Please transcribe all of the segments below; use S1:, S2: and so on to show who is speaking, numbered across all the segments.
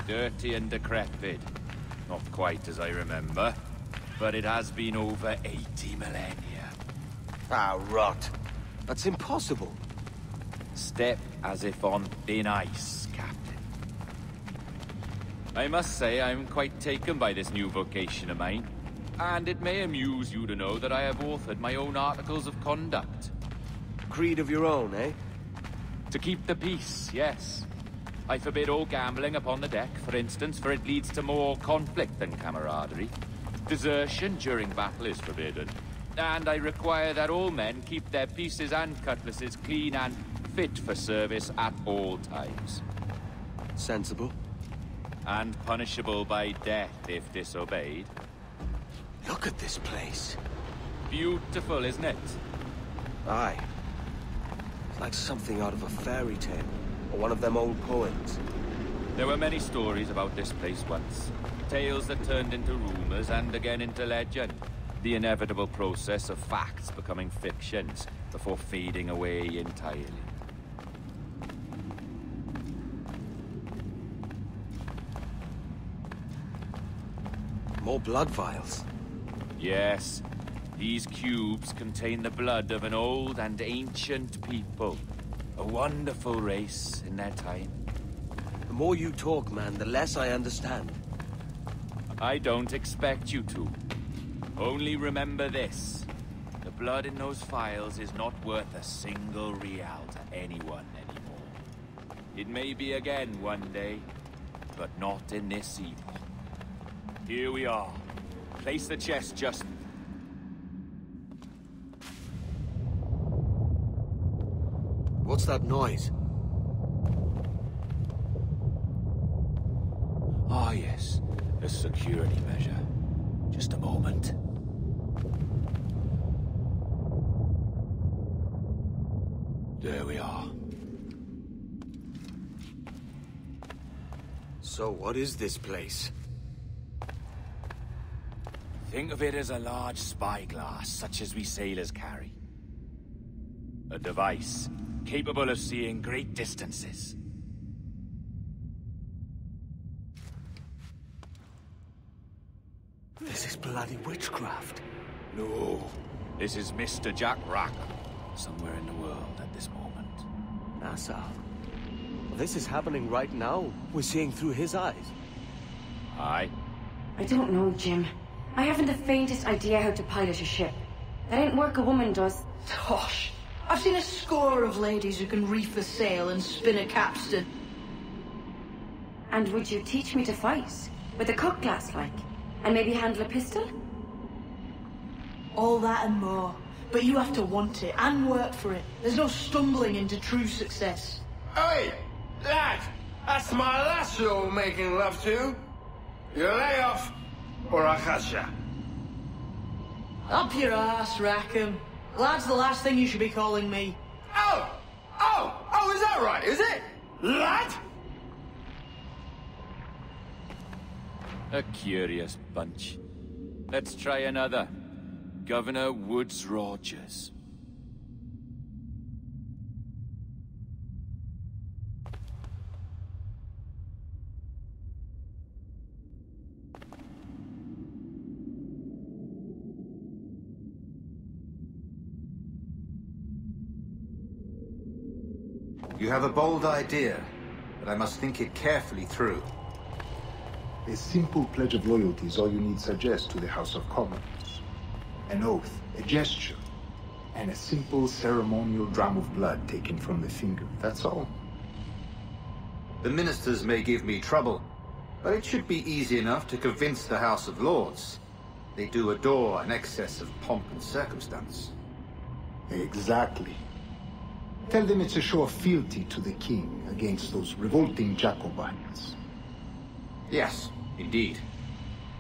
S1: Dirty and decrepit. Not quite as I remember, but it has been over 80 millennia.
S2: Ah, rot. That's impossible.
S1: Step as if on thin ice, Captain. I must say I'm quite taken by this new vocation of mine. And it may amuse you to know that I have authored my own articles of conduct.
S2: Creed of your own, eh?
S1: To keep the peace, yes. I forbid all gambling upon the deck, for instance, for it leads to more conflict than camaraderie. Desertion during battle is forbidden. And I require that all men keep their pieces and cutlasses clean and fit for service at all times.
S2: Sensible.
S1: And punishable by death if disobeyed.
S2: Look at this place.
S1: Beautiful, isn't it?
S2: Aye. It's like something out of a fairy tale, or one of them old poems.
S1: There were many stories about this place once. Tales that turned into rumors and again into legend. The inevitable process of facts becoming fictions before fading away entirely.
S2: More blood vials.
S1: Yes. These cubes contain the blood of an old and ancient people. A wonderful race in their time.
S2: The more you talk, man, the less I understand.
S1: I don't expect you to. Only remember this. The blood in those files is not worth a single real to anyone anymore. It may be again one day, but not in this epoch. Here we are. Place the chest just...
S2: What's that noise?
S1: Ah, yes. A security measure. Just a moment. There we are.
S2: So what is this place?
S1: Think of it as a large spyglass, such as we sailors carry. A device capable of seeing great distances.
S2: This is bloody witchcraft.
S1: No, this is Mr. Jack Rackham, somewhere in the world at this moment.
S2: NASA. This is happening right now. We're seeing through his eyes.
S1: Aye.
S3: I don't know, Jim. I haven't the faintest idea how to pilot a ship. That ain't work a woman does.
S4: Tosh. I've seen a score of ladies who can reef a sail and spin a capstan.
S3: And would you teach me to fight? With a cutlass, like? And maybe handle a pistol?
S4: All that and more. But you have to want it and work for it. There's no stumbling into true success.
S5: Hey, lad! That's my lass you're making love to. You lay off, or I'll catch ya.
S4: Up your ass, Rackham. Lad's the last thing you should be calling me.
S5: Oh, is that right, is it? Lad?
S1: A curious bunch. Let's try another. Governor Woods Rogers.
S6: You have a bold idea, but I must think it carefully through.
S7: A simple pledge of loyalty is all you need suggest to the House of Commons. An oath, a gesture, and a simple ceremonial dram of blood taken from the finger. That's all.
S6: The ministers may give me trouble, but it should be easy enough to convince the House of Lords. They do adore an excess of pomp and circumstance.
S7: Exactly. Tell them it's a show of fealty to the king against those revolting Jacobites.
S6: Yes, indeed.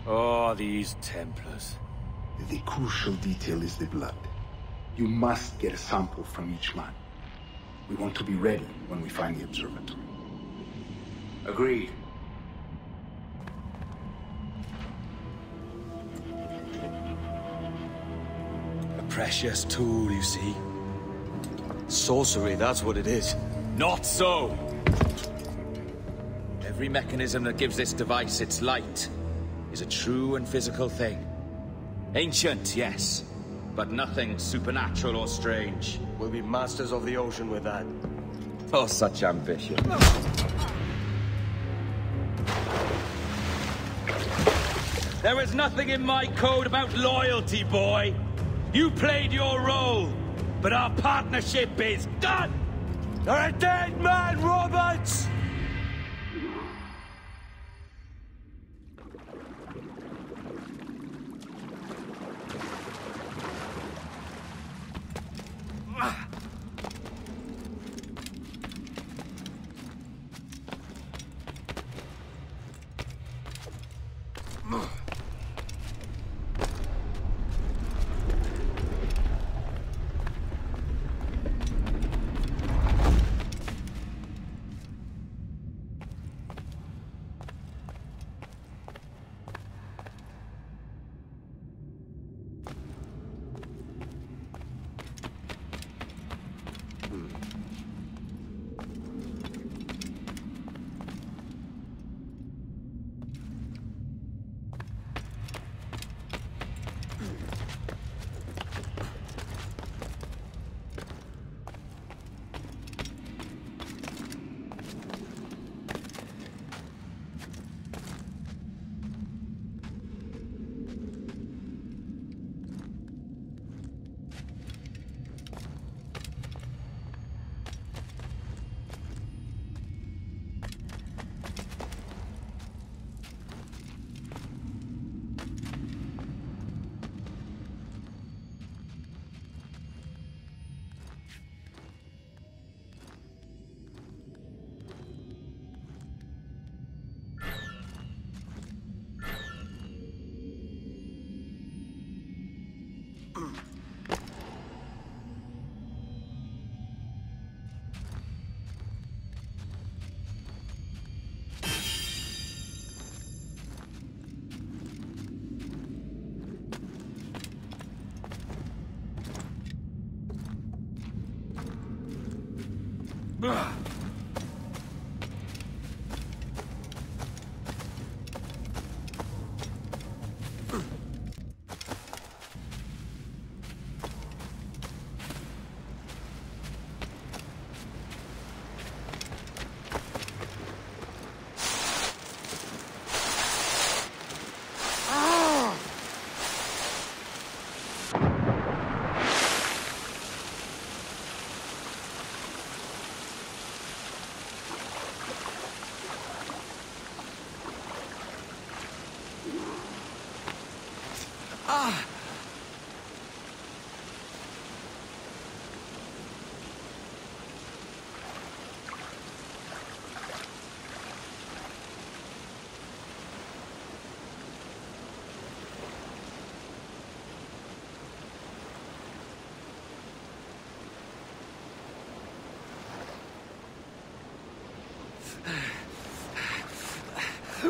S1: Oh, these Templars.
S7: The crucial detail is the blood. You must get a sample from each man. We want to be ready when we find the observatory.
S6: Agreed.
S2: A precious tool, you see. Sorcery, that's what it is.
S1: Not so! Every every mechanism that gives this device its light is a true and physical thing. Ancient, yes, but nothing supernatural or strange.
S2: We'll be masters of the ocean with that.
S1: Oh, such ambition. There was nothing in my code about loyalty, boy. You played your role, but our partnership is done! You're a dead man, Roberts!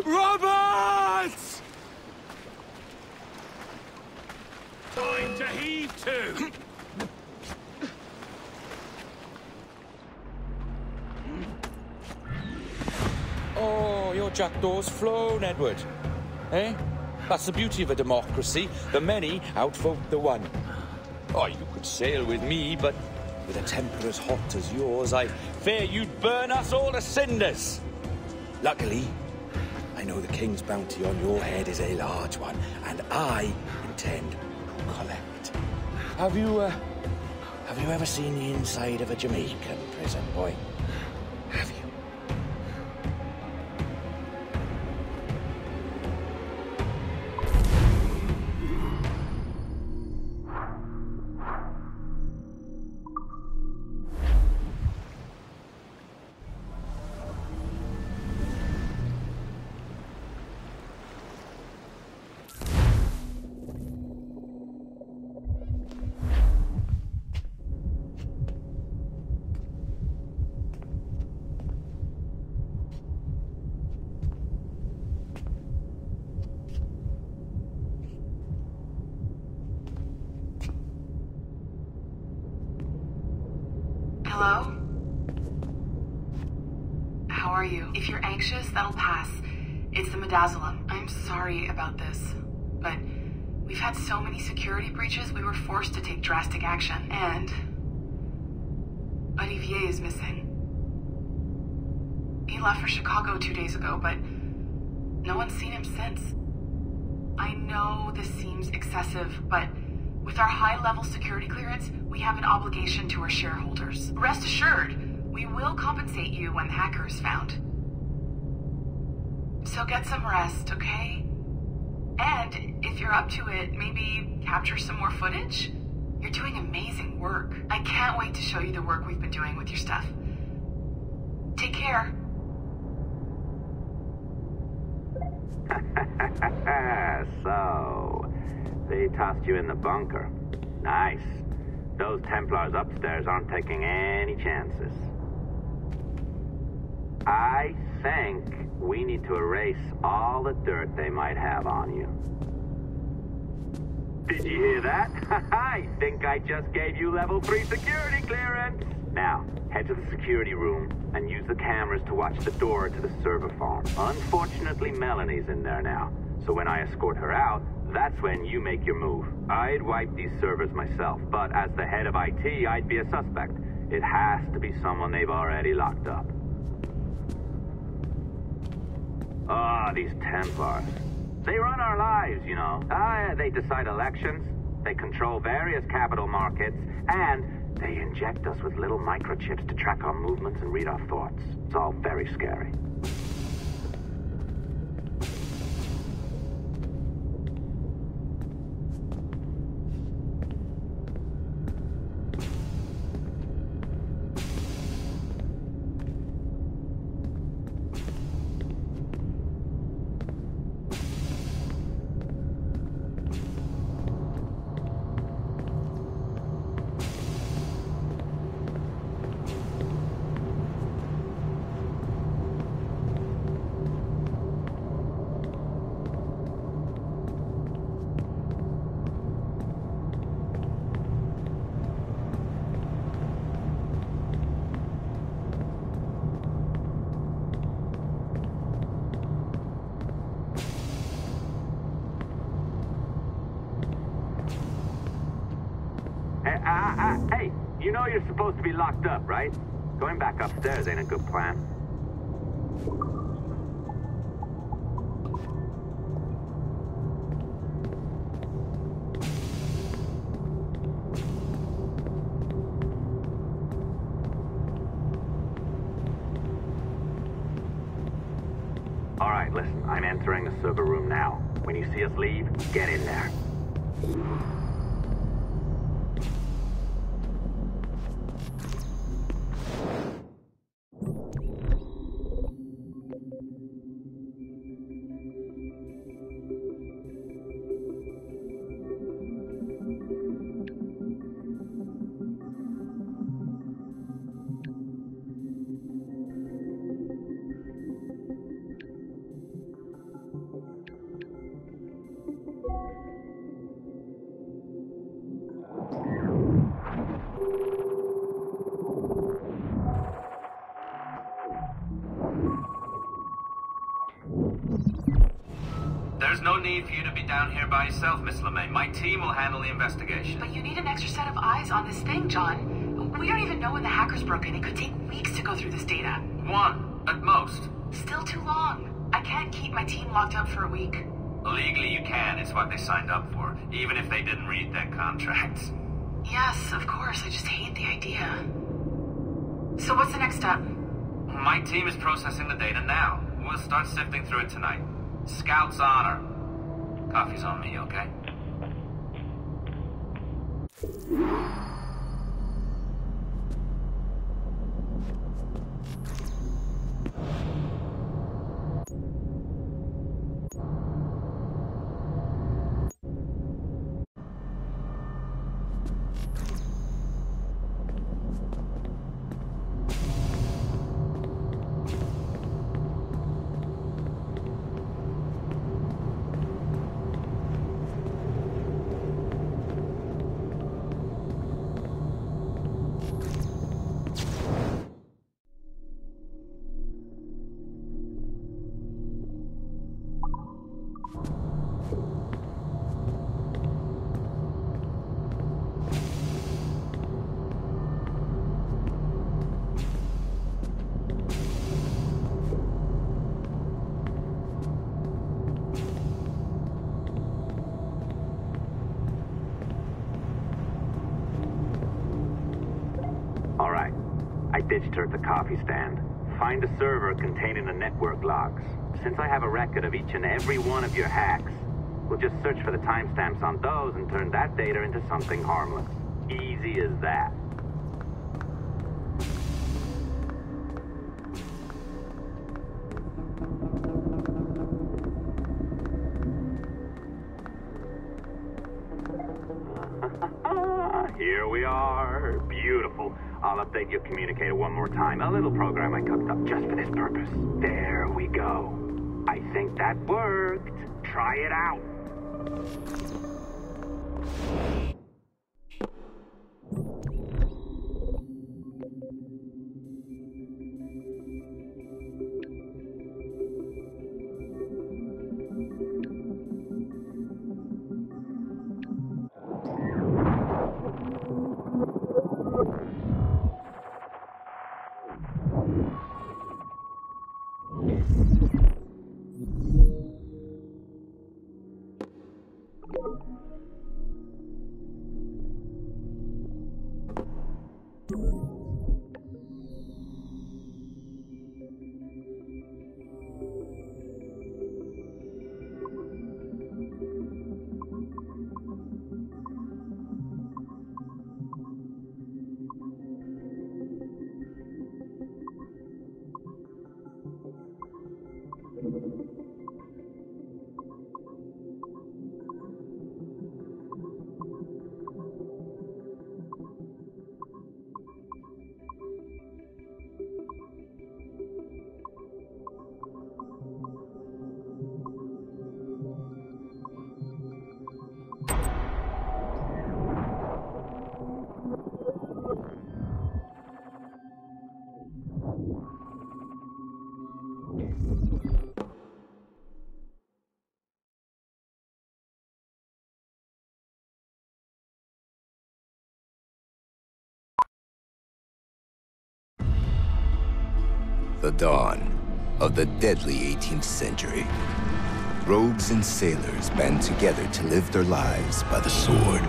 S1: Roberts! Time to heave to! Oh, your jackdaw's flown, Edward. Eh? That's the beauty of a democracy. The many outvote the one. Oh, you could sail with me, but with a temper as hot as yours, I fear you'd burn us all to cinders. Luckily, I know the king's bounty on your head is a large one, and I intend to collect. Have you ever seen the inside of a Jamaican prison, boy? Have you?
S3: Hello? How
S8: are you? If you're anxious, that'll pass. It's the midazolam. I'm sorry about this, but we've had so many security breaches, we were forced to take drastic action, and Olivier is missing. He left for Chicago 2 days ago, but no one's seen him since. I know this seems excessive, but with our high-level security clearance, we have an obligation to our shareholders. Rest assured, we will compensate you when the hacker is found. So get some rest, okay? And if you're up to it, maybe capture some more footage? You're doing amazing work. I can't wait to show you the work we've been doing with your stuff. Take care.
S9: So, they tossed you in the bunker. Nice. Those Templars upstairs aren't taking any chances. I think we need to erase all the dirt they might have on you. Did you hear that? I think I just gave you level 3 security clearance. Now, head to the security room and use the cameras to watch the door to the server farm. Unfortunately, Melanie's in there now, so when I escort her out, that's when you make your move. I'd wipe these servers myself, but as the head of IT, I'd be a suspect. It has to be someone they've already locked up. Ah, these Templars. They run our lives, you know. They decide elections, they control various capital markets, and they inject us with little microchips to track our movements and read our thoughts. It's all very scary. Hey, you know you're supposed to be locked up, right? Going back upstairs ain't a good plan. All right, listen, I'm entering the server room now. When you see us leave, get in there.
S10: There's no need for you to be down here by yourself, Miss LeMay. My team will handle the investigation.
S8: But you need an extra set of eyes on this thing, John. We don't even know when the hackers broke in. It could take weeks to go through this data.
S10: 1, at most.
S8: Still too long. I can't keep my team locked up for a week.
S10: Legally you can. It's what they signed up for, even if they didn't read their contracts.
S8: Yes, of course. I just hate the idea. So what's the next step?
S10: My team is processing the data now. We'll start sifting through it tonight. Scout's honor. Coffee's on me, okay?
S9: ditched her at the coffee stand. Find a server containing the network logs. Since I have a record of each and every one of your hacks, we'll just search for the timestamps on those and turn that data into something harmless. Easy as that. Here we are. Beautiful. I'll update your communicator one more time. A little program I cooked up just for this purpose. There we go. I think that worked. Try it out.
S11: The dawn of the deadly 18th century. Rogues and sailors band together to live their lives by the sword.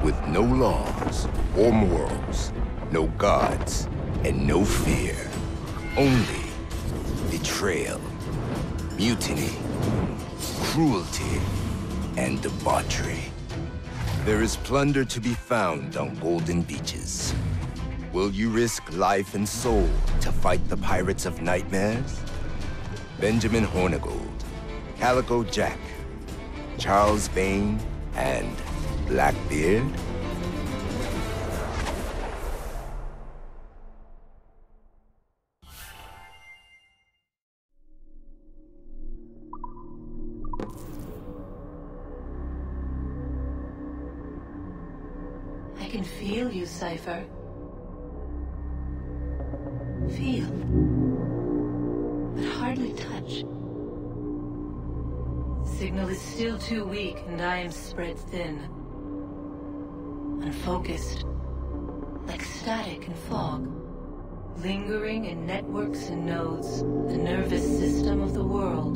S11: With no laws or morals, no gods, and no fear. Only betrayal, mutiny, cruelty, and debauchery. There is plunder to be found on golden beaches. Will you risk life and soul to fight the pirates of nightmares? Benjamin Hornigold, Calico Jack, Charles Vane, and Blackbeard?
S4: I can feel you, Cypher. Feel, but hardly touch. Signal is still too weak, and I am spread thin. Unfocused, like static and fog. Lingering in networks and nodes, the nervous system of the world.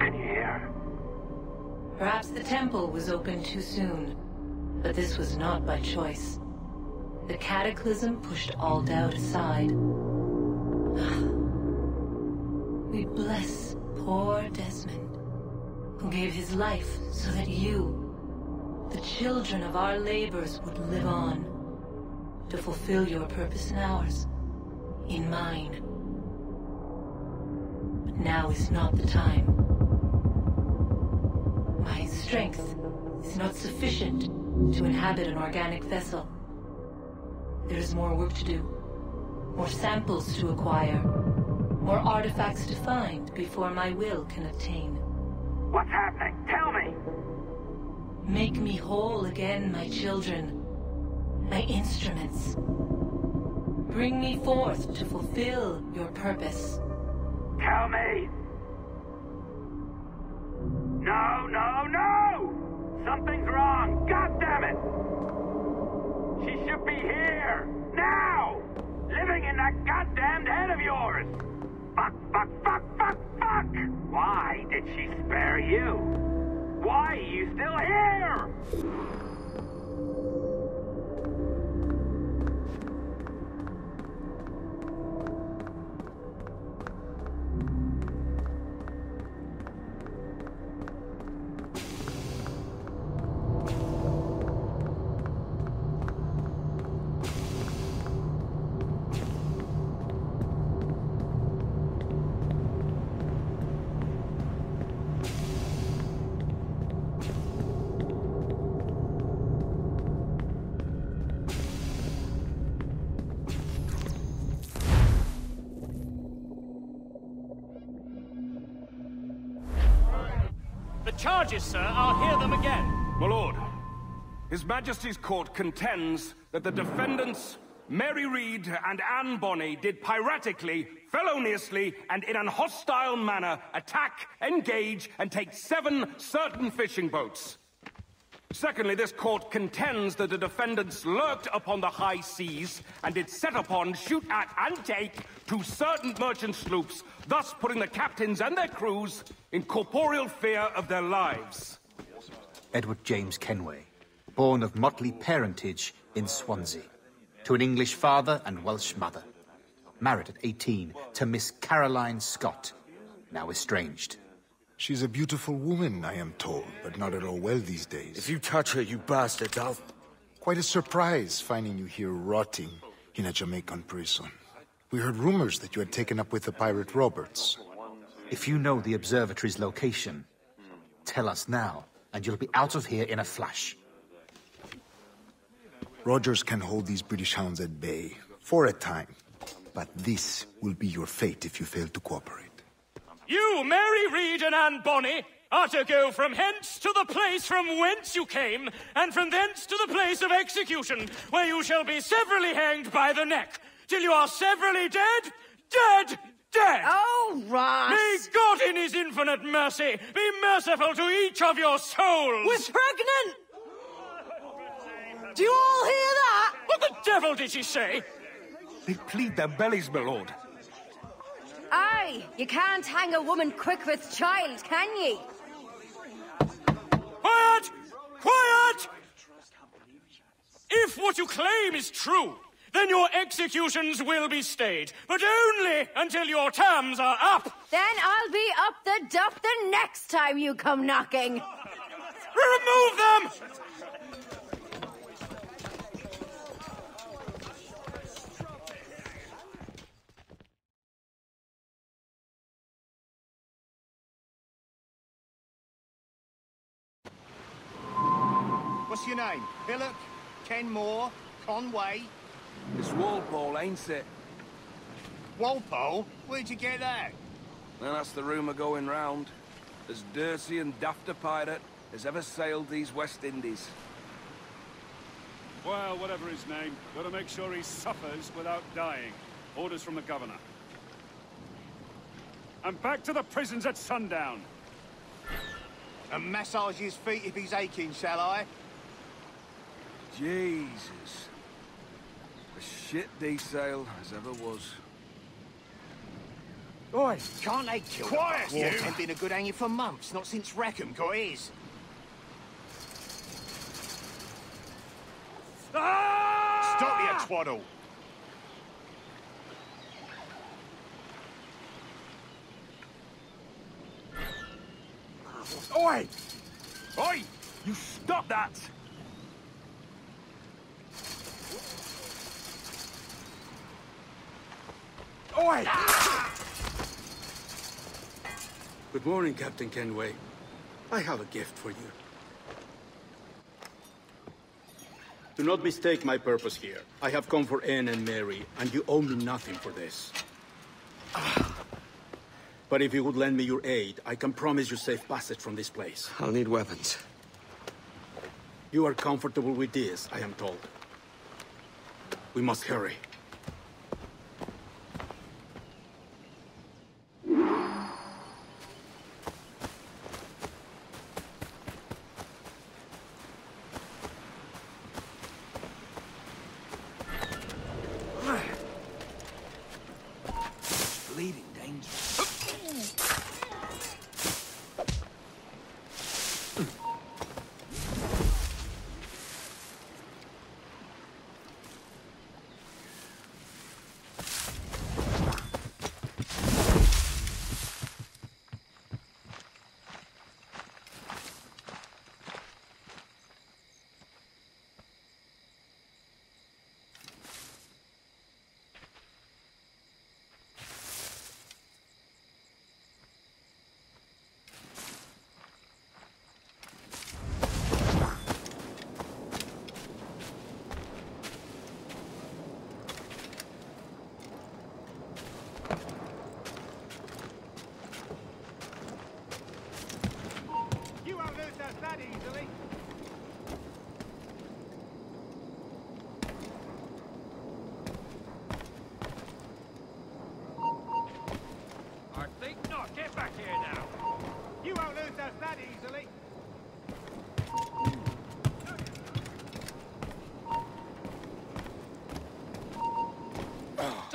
S9: Can you hear?
S4: Perhaps the temple was opened too soon, but this was not by choice. The cataclysm pushed all doubt aside. We bless poor Desmond, who gave his life so that you, the children of our labors, would live on, to fulfill your purpose in ours, in mine. But now is not the time. My strength is not sufficient to inhabit an organic vessel. There is more work to do. More samples to acquire. More artifacts to find before my will can obtain.
S9: What's happening? Tell me!
S4: Make me whole again, my children. My instruments. Bring me forth to fulfill your purpose.
S9: Tell me! No, no, no! Something's wrong! God damn it! She should be here! Now! Living in that goddamned head of yours! Fuck, fuck, fuck, fuck, fuck! Why did she spare you? Why are you still here?
S12: The charges, sir, I'll hear them again.
S13: My lord, His Majesty's court contends that the defendants, Mary Reed and Anne Bonny, did piratically, feloniously, and in an hostile manner attack, engage, and take 7 certain fishing boats. Secondly, this court contends that the defendants lurked upon the high seas and did set upon, shoot at, and take 2 certain merchant sloops, thus putting the captains and their crews in corporeal fear of their lives.
S6: Edward James Kenway, born of motley parentage in Swansea, to an English father and Welsh mother. Married at 18 to Miss Caroline Scott, now estranged.
S7: She's a beautiful woman, I am told, but not at all well these days.
S2: If you touch her, you bastards, I'll...
S7: Quite a surprise finding you here rotting in a Jamaican prison. We heard rumors that you had taken up with the pirate Roberts.
S6: If you know the observatory's location, tell us now, and you'll be out of here in a flash.
S7: Rogers can hold these British hounds at bay, for a time. But this will be your fate if you fail to cooperate.
S12: You, Mary Reed and Anne Bonny, are to go from hence to the place from whence you came, and from thence to the place of execution, where you shall be severally hanged by the neck, till you are severally dead, dead, dead!
S14: Oh, Ross!
S12: May God in his infinite mercy be merciful to each of your souls!
S14: We're pregnant! Do you all hear that?
S12: What the devil did she say?
S13: They plead their bellies, my lord.
S14: Aye, you can't hang a woman quick with child, can ye?
S12: Quiet! Quiet! If what you claim is true, then your executions will be stayed, but only until your terms are up.
S14: Then I'll be up the duff the next time you come knocking.
S12: Remove them!
S15: What's your name? Billock? Kenmore? Conway?
S13: It's Walpole, ain't it?
S15: Walpole? Where'd you get that?
S13: Well, that's the rumour going round. As dirty and daft a pirate as ever sailed these West Indies.
S16: Well, whatever his name, gotta make sure he suffers without dying. Orders from the governor. And back to the prisons at sundown.
S15: And massage his feet if he's aching, shall I?
S13: Jesus. A shit D-sail as ever was.
S15: Oi! Can't they kill
S13: Quiet,
S15: you!
S13: you!
S15: Ain't been a good hanging for months, not since Rackham got his.
S12: Ah!
S15: Stop your twaddle!
S13: Oi! Oi! You stop that! Oi!
S17: Good morning, Captain Kenway. I have a gift for you. Do not mistake my purpose here. I have come for Anne and Mary, and you owe me nothing for this. But if you would lend me your aid, I can promise you safe passage from this place.
S2: I'll need weapons.
S17: You are comfortable with this, I am told. We must hurry.
S13: Bleeding danger.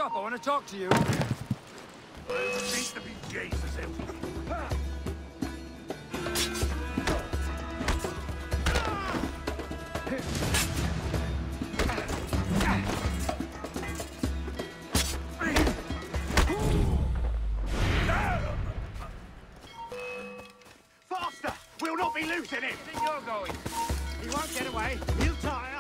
S5: up, I want to talk to you.
S18: Seems to be Jesus,
S15: Faster! We'll not be losing him!
S5: I think you're going.
S15: He won't get away. He'll tire.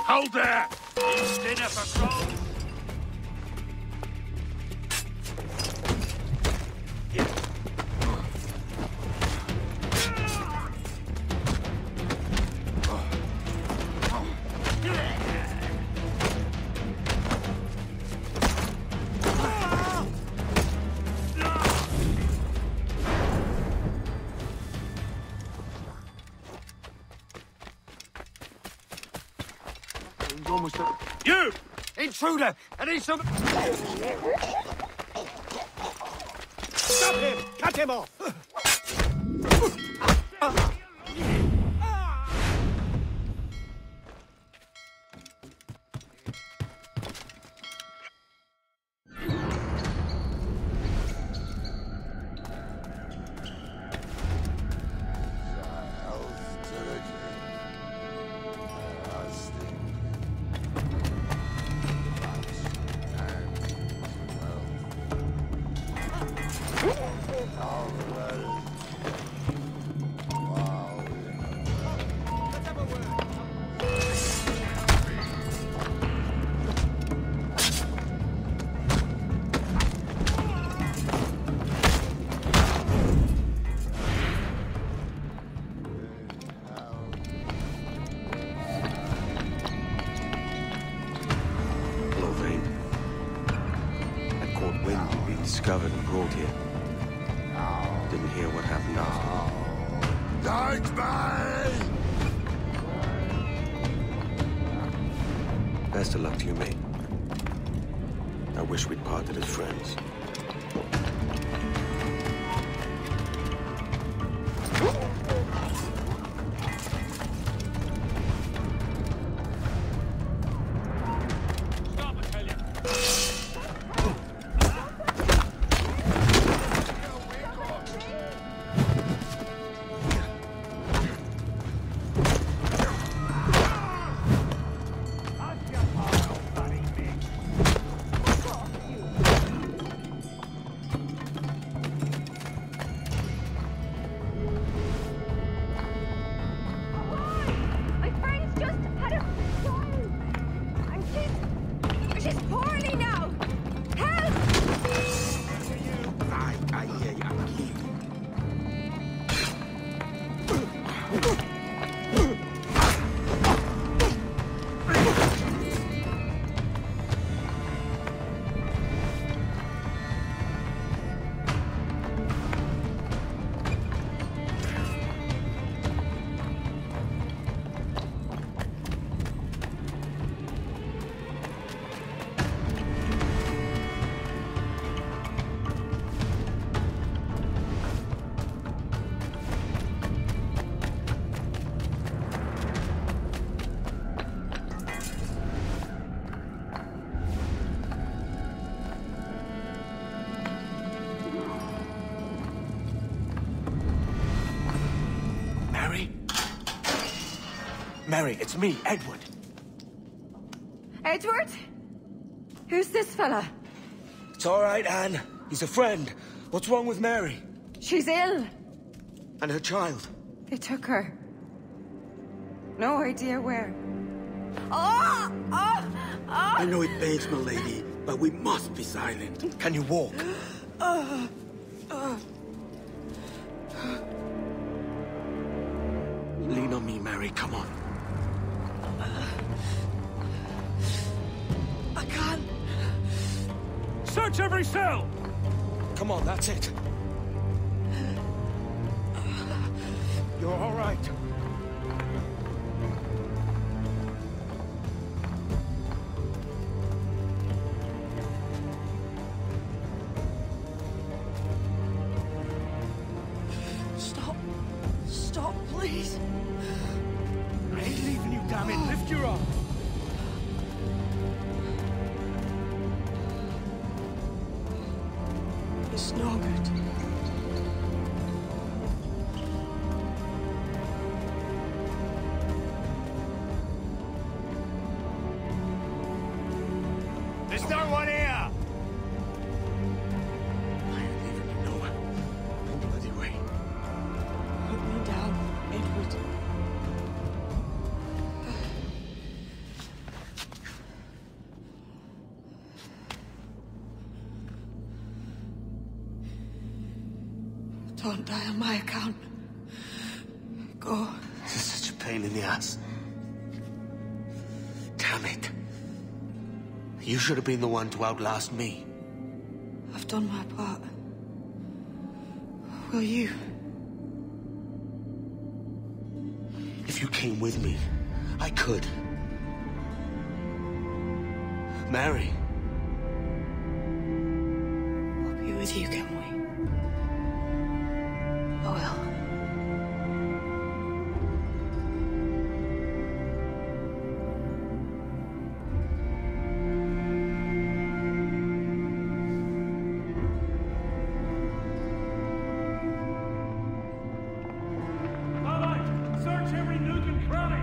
S18: Hold there! It's dinner for Crow!
S15: Almost a...
S18: You!
S15: Intruder! I need some... Stop him! Cut him off!
S2: Discovered and brought here. Didn't hear what happened after. Best of luck to you, mate. I wish we'd parted as friends. Mary, it's me, Edward.
S3: Edward? Who's this fella?
S2: It's all right, Anne. He's a friend. What's wrong with Mary?
S3: She's ill.
S2: And her child?
S3: They took her. No idea where. Oh! Oh! Oh!
S17: I know it pains, my lady, but we must be silent.
S2: Can you walk? Lean on me, Mary. Come on.
S3: I can't.
S16: Search every cell!
S2: Come on, that's it. You're all right.
S3: Stop, please.
S16: I ain't leaving you, damn it. Lift your arm.
S3: It's no good.
S18: There's no one here!
S2: I ain't leaving you nowhere. No bloody way.
S3: Put me down, Edward. Don't die on my account. Go.
S2: This is such a pain in the ass. Damn it. You should have been the one to outlast me.
S3: I've done my part. Will you?
S2: If you came with me, I could. Mary.
S3: I'll be with you, can we? I will.
S16: Search every nook and cranny!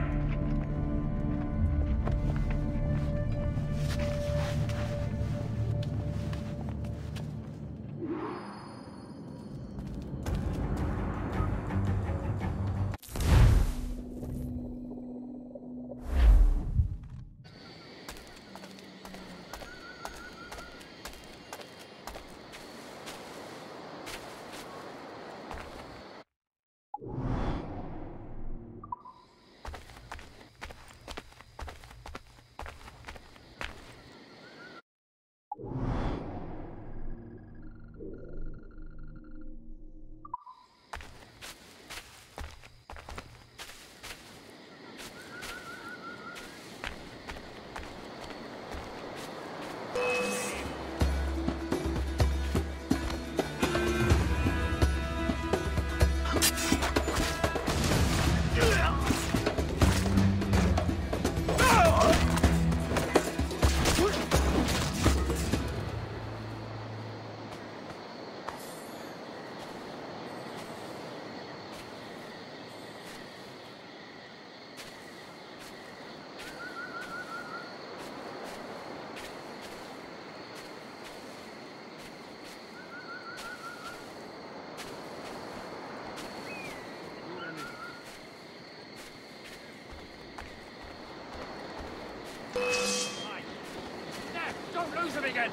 S16: Don't lose him again!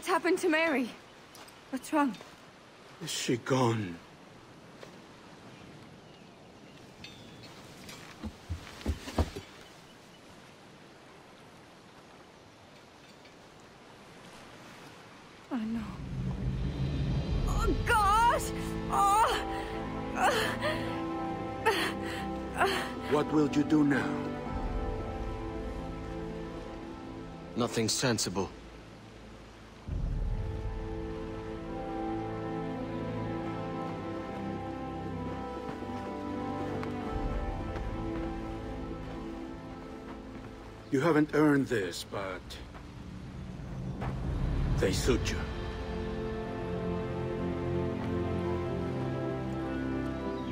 S3: What's happened to Mary? What's wrong?
S17: Is she gone?
S3: Oh no. Oh God! Oh!
S17: What will you do now?
S2: Nothing sensible.
S17: You haven't earned this, but they suit you.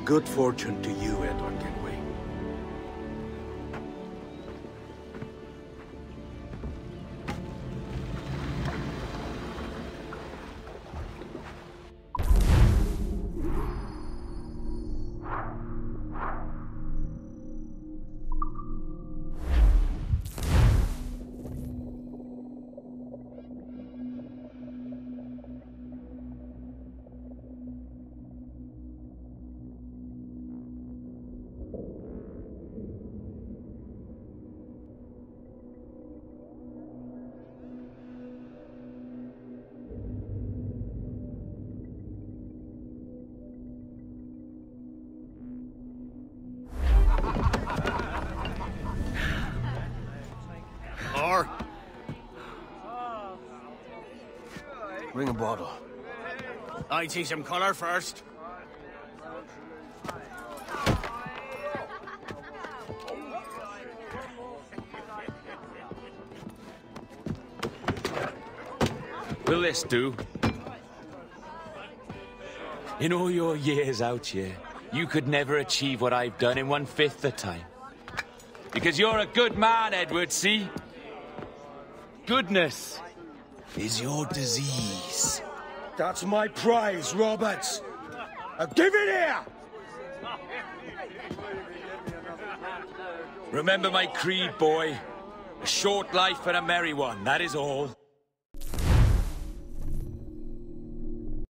S17: Good fortune to you, Edward Kenway.
S2: Bring a bottle.
S18: I see some color first.
S1: Will this do? In all your years out here, you could never achieve what I've done in 1/5 the time. Because you're a good man, Edward, see? Goodness is your disease.
S18: That's my prize, Roberts. Give it here!
S1: Remember my creed, boy. A short life and a merry one, that is all.